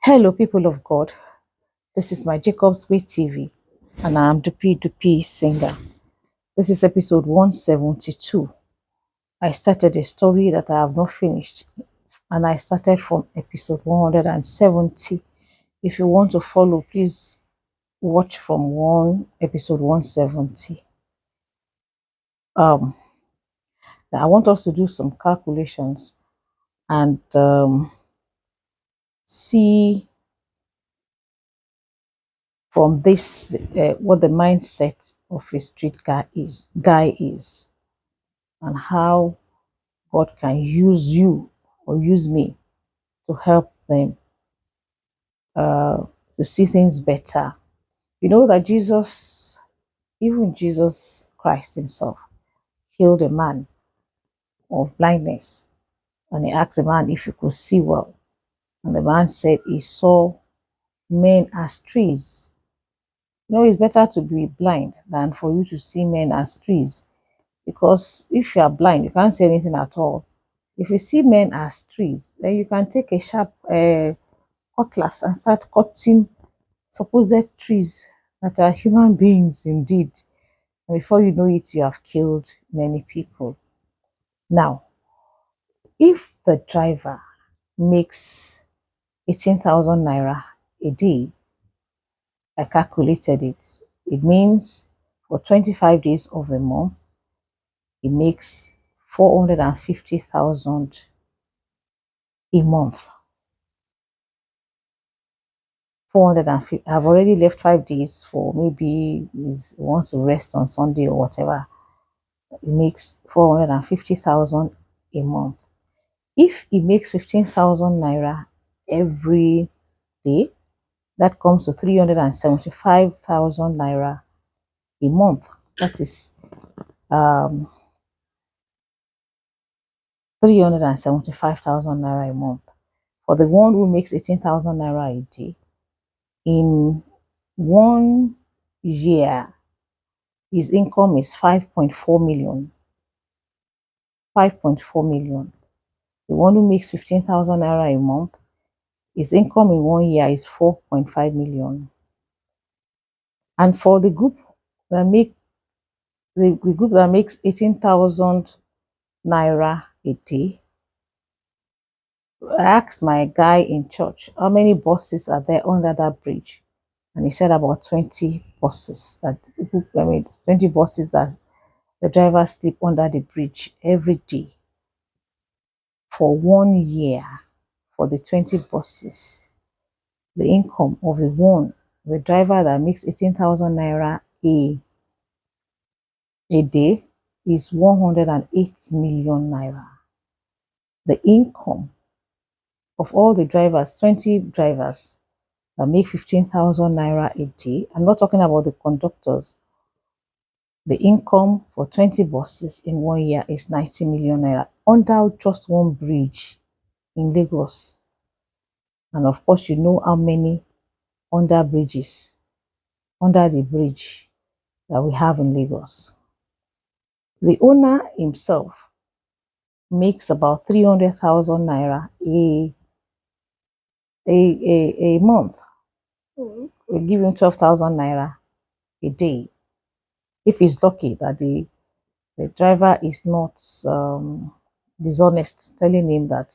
Hello, people of God. This is my Jacob's Way TV, and I am Dupi Singer. This is episode 172. I started a story that I have not finished, and I started from episode 170. If you want to follow, please watch from episode 170. Um, I want us to do some calculations and see from this what the mindset of a street guy is, and how God can use you or use me to help them uh, to see things better. You know that even Jesus Christ himself, healed a man of blindness, and he asked the man if he could see well. And the man said he saw men as trees. You know, it's better to be blind than for you to see men as trees, because if you are blind, you can't see anything at all. If you see men as trees, then you can take a sharp cutlass and start cutting supposed trees that are human beings indeed. And before you know it, you have killed many people. Now, if the driver makes 18,000 naira a day, I calculated it. It means for 25 days of the month, it makes 450,000 a month. 450. I've already left 5 days for maybe he wants to rest on Sunday or whatever. It makes 450,000 a month. If he makes 15,000 naira every day, that comes to 375,000 naira a month. That is 375,000 naira a month. For the one who makes 18,000 naira a day, in 1 year, his income is 5.4 million. 5.4 million. The one who makes 15,000 naira a month, his income in 1 year is 4.5 million. And for the group that makes 18,000 naira a day, I asked my guy in church how many buses are there under that bridge, and he said about 20 buses. 20 buses that the drivers sleep under the bridge every day for 1 year. For the 20 buses, the income of the driver that makes 18,000 naira a day is 108 million naira. The income of all the drivers, 20 drivers that make 15,000 naira a day, I'm not talking about the conductors, the income for 20 buses in 1 year is 90 million naira under just one bridge in Lagos. And of course, you know how many under the bridge that we have in Lagos. The owner himself makes about 300,000 naira a month. We give him 12,000 naira a day. If he's lucky that the driver is not dishonest, telling him that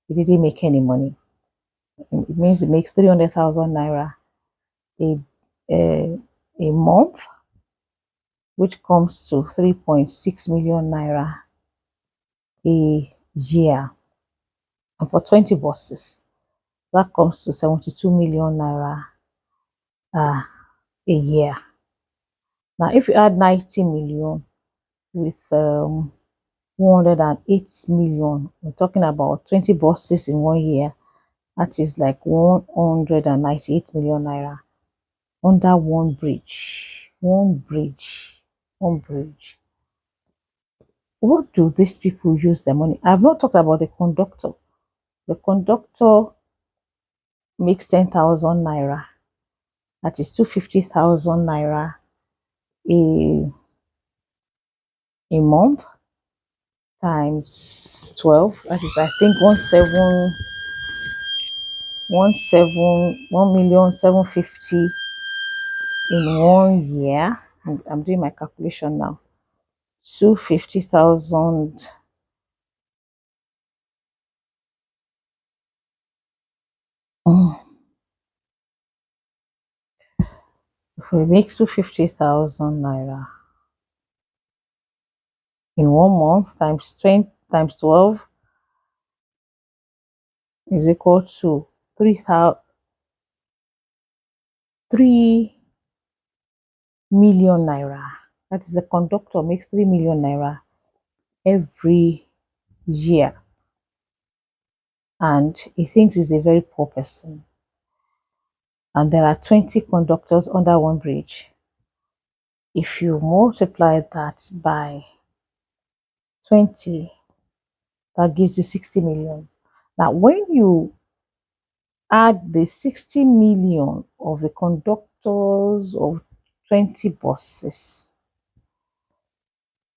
he didn't make any money, it means he makes 300,000 naira a, a month, which comes to 3.6 million naira a year. And for 20 buses, that comes to 72 million naira a year. Now, if you add 90 million with 108 million, we're talking about 20 buses in 1 year. That is like 198 million naira under one bridge. One bridge. One bridge. What do these people use their money? I've not talked about the conductor. The conductor makes 10,000 naira. That is 250,000 naira a month times 12. That is, I think, 17. 1,750 in 1 year. I'm doing my calculation now. 250,000. If we make 250,000 naira in 1 month times 20 times 12 is equal to 3,000 3 million naira. That is, the conductor makes 3 million naira every year, and he thinks he's a very poor person. And there are 20 conductors under one bridge. If you multiply that by 20, that gives you 60 million. Now, when you add the 60 million of the conductors of 20 buses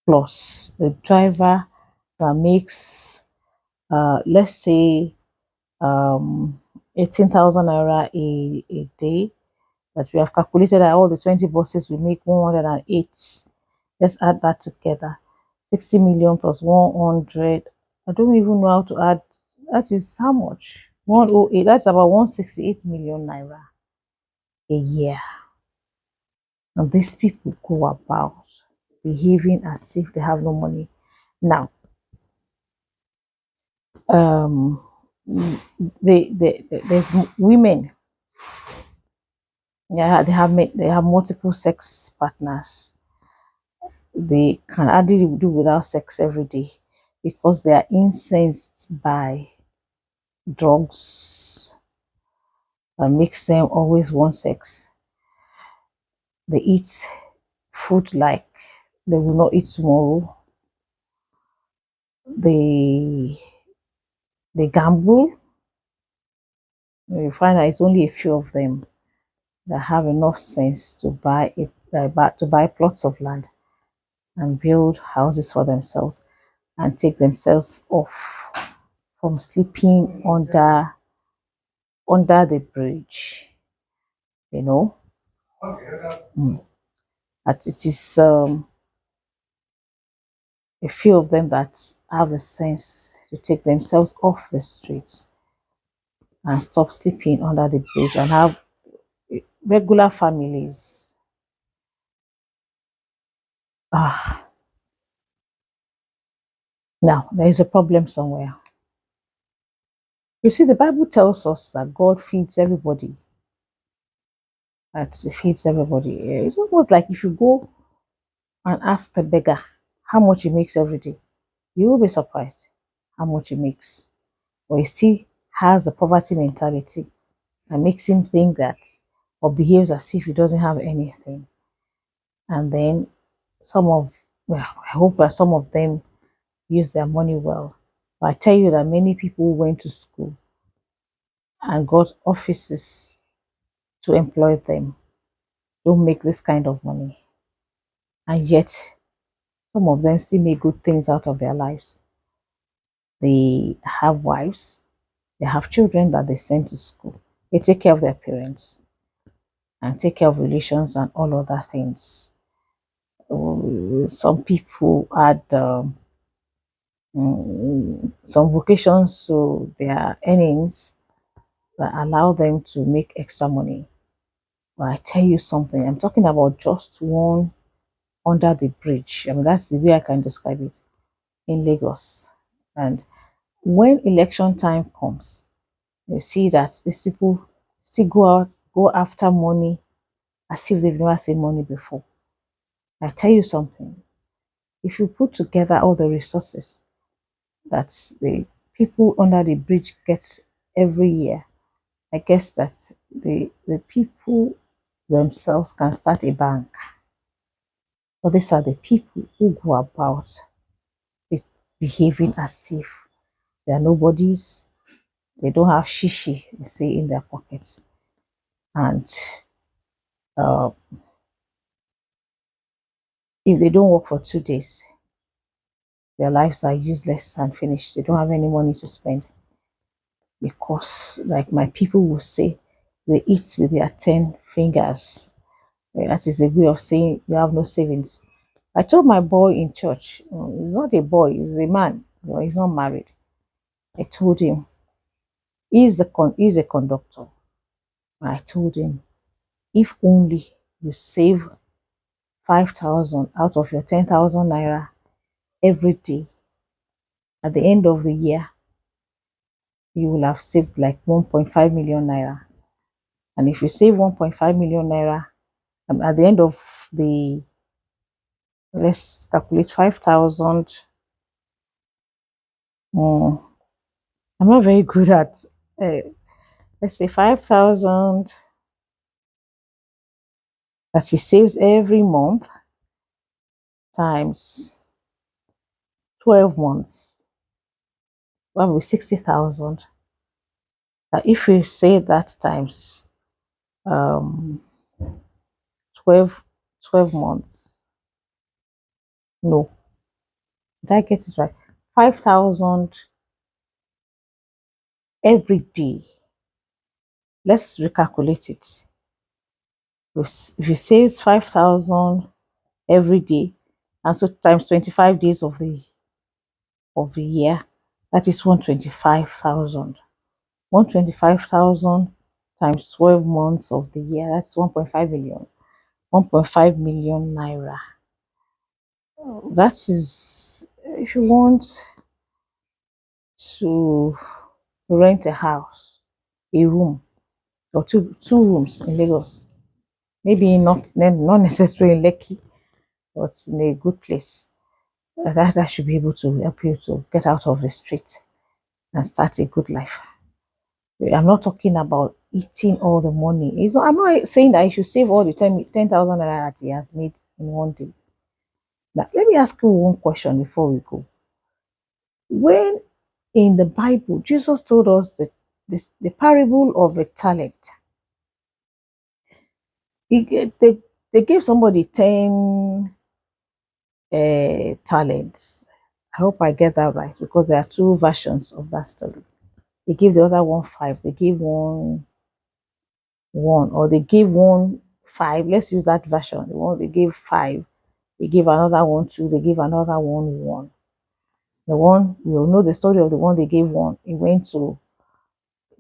plus the driver that makes, let's say, 18,000 naira a day, that we have calculated that all the 20 buses will make 108. Let's add that together. 60 million plus 100. I don't even know how to add. That is how much? 108. That's about 168 million naira a year. And these people go about behaving as if they have no money. Now, um, there's women. Yeah, they have multiple sex partners. They can hardly do without sex every day because they are incensed by drugs that makes them always want sex. They eat food like they will not eat tomorrow. They they gamble. You find that it's only a few of them that have enough sense to buy plots of land and build houses for themselves and take themselves off from sleeping under the bridge. You know, that it is a few of them that have the sense to take themselves off the streets and stop sleeping under the bridge and have regular families. Ah, now there is a problem somewhere. You see, the Bible tells us that God feeds everybody. That He feeds everybody. It's almost like if you go and ask the beggar how much he makes every day, you will be surprised how much he makes. But he still has the poverty mentality that makes him think that, or behaves as if he doesn't have anything. And then I hope that some of them use their money well. But I tell you that many people went to school and got offices to employ them, don't make this kind of money. And yet, some of them still make good things out of their lives. They have wives, they have children that they send to school, they take care of their parents and take care of relations and all other things. Some people add some vocations to their earnings that allow them to make extra money. But I tell you something, I'm talking about just one under the bridge. I mean, that's the way I can describe it in Lagos. And when election time comes, you see that these people still go after money as if they've never seen money before. I tell you something, if you put together all the resources that the people under the bridge get every year, I guess that the people themselves can start a bank. But these are the people who go about behaving as if they are nobodies. They don't have shishi, they say, in their pockets. And uh, if they don't work for 2 days, their lives are useless and finished. They don't have any money to spend. because, like my people will say, they eat with their 10 fingers. That is a way of saying you have no savings. I told my boy in church, he's not a boy, he's a man, he's not married. I told him, he's a conductor. I told him, if only you save 5,000 out of your 10,000 naira every day, at the end of the year, you will have saved like 1.5 million naira. And if you save 1.5 million naira, at the end of the, let's calculate 5,000. I'm not very good at, uh, let's say 5,000 that he saves every month times 12 months. That will be 60,000. If we say that times um 12, 12 months, no, did I get it right? 5,000 every day. Let's recalculate it. If you save 5,000 every day, and so times 25 days of the year, that is 125,000. 125,000 times 12 months of the year, that's 1.5 million. 1.5 million naira. That is, if you want to rent a house, a room, or two rooms in Lagos, maybe not necessarily in Lekki, but in a good place, that should be able to help you to get out of the street and start a good life. I'm not talking about eating all the money. I'm not saying that you should save all the 10,000 naira that he has made in one day. Now, let me ask you one question before we go. When in the Bible, Jesus told us the parable of a talent, they gave somebody 10 talents. I hope I get that right because there are two versions of that story. They gave the other one 5, they gave one, or they gave one 5. Let's use that version. The one they gave 5, they gave another one 2, they gave another one 1. The one, you'll know the story of the one they gave 1. He went to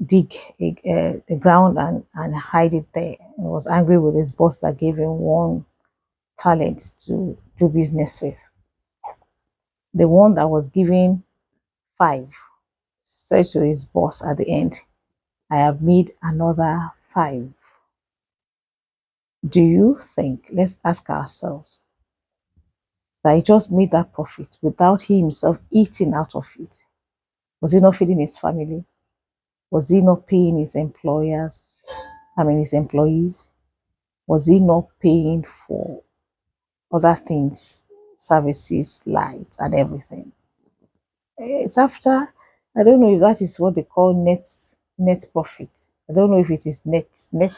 dig the ground and hide it there. He was angry with his boss that gave him 1 talent to do business with. The one that was given 5 said to his boss at the end, I have made another 5. Do you think, let's ask ourselves, that he just made that profit without he himself eating out of it? Was he not feeding his family? Was he not paying his his employees? Was he not paying for other things, services, light, and everything? It's after, I don't know if that is what they call net profit. I don't know if it is net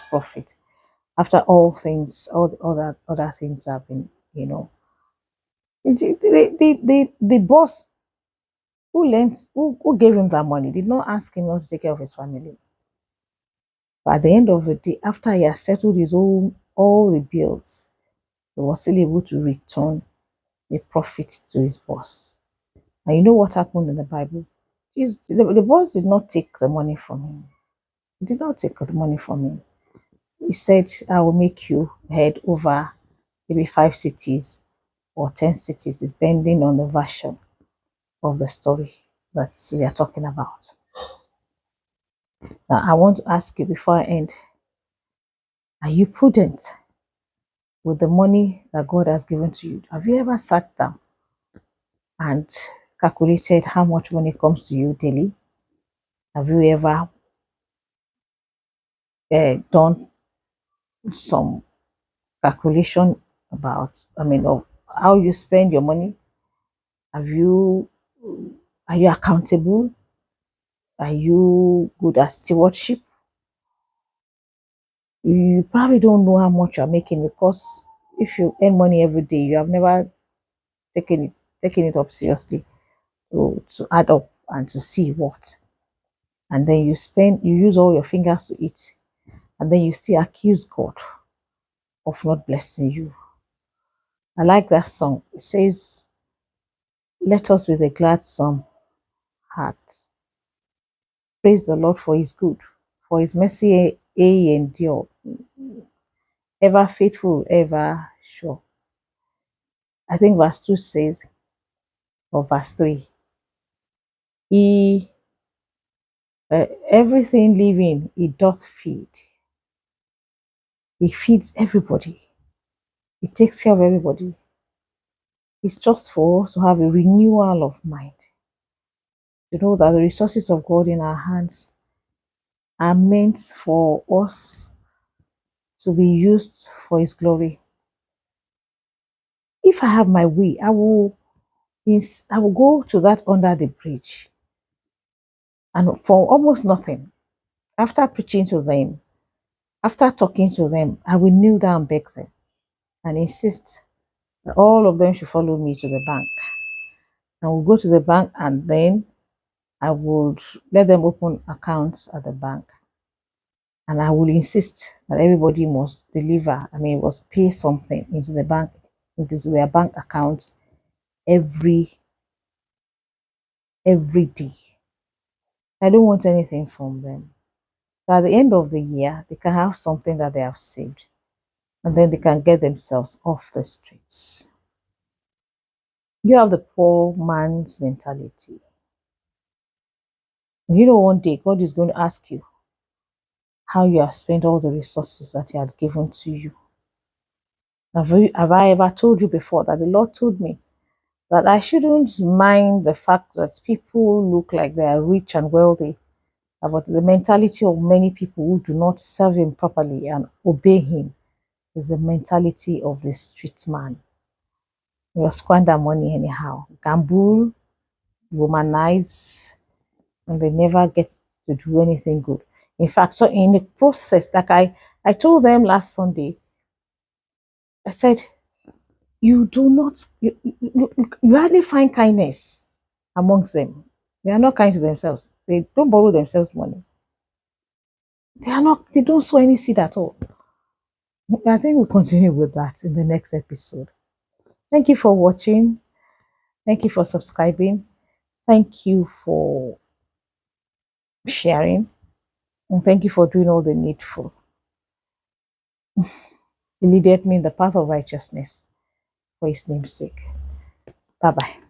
profit after all things, all the other things have been, the boss who gave him that money did not ask him not to take care of his family. But at the end of the day, after he has settled his own all the bills, he was still able to return a profit to his boss. And you know what happened in the Bible? The boss did not take the money from him. He did not take the money from him. He said, I will make you head over maybe 5 cities or 10 cities, depending on the version of the story that we are talking about. Now, I want to ask you before I end, are you prudent with the money that God has given to you? Have you ever sat down and calculated how much money comes to you daily? Have you ever done some calculation about, of how you spend your money? Have you, are you accountable? Are you good at stewardship? You probably don't know how much you're making because if you earn money every day, you have never taken it up seriously to add up and to see what. and then you use all your fingers to eat, and then you still accuse God of not blessing you. I like that song. It says, "Let us with a gladsome heart praise the Lord for his good, for his mercy endure, ever faithful, ever sure." I think verse 2 says, or verse 3, he everything living he doth feed. He feeds everybody. He takes care of everybody. It's just for us to have a renewal of mind, to know that the resources of God in our hands are meant for us to be used for his glory. If I have my way, I will go to that under the bridge, and for almost nothing, after preaching to them, after talking to them, I will kneel down and beg them and insist that all of them should follow me to the bank. And we'll go to the bank, and then I would let them open accounts at the bank. And I will insist that everybody must deliver, must pay something into the bank, into their bank account every day. I don't want anything from them. So at the end of the year, they can have something that they have saved, and then they can get themselves off the streets. You have the poor man's mentality. You know, one day God is going to ask you how you have spent all the resources that he had given to you. Have I ever told you before that the Lord told me that I shouldn't mind the fact that people look like they are rich and wealthy, but the mentality of many people who do not serve him properly and obey him is the mentality of the street man. You squander money anyhow, gamble, womanize, and they never get to do anything good. In fact, so in the process, like I told them last Sunday, I said, you do not, you hardly find kindness amongst them. They are not kind to themselves. They don't borrow themselves money. They don't sow any seed at all. I think we'll continue with that in the next episode. Thank you for watching. Thank you for subscribing. Thank you for sharing. And thank you for doing all the needful. He leadeth me in the path of righteousness for his name's sake. Bye bye.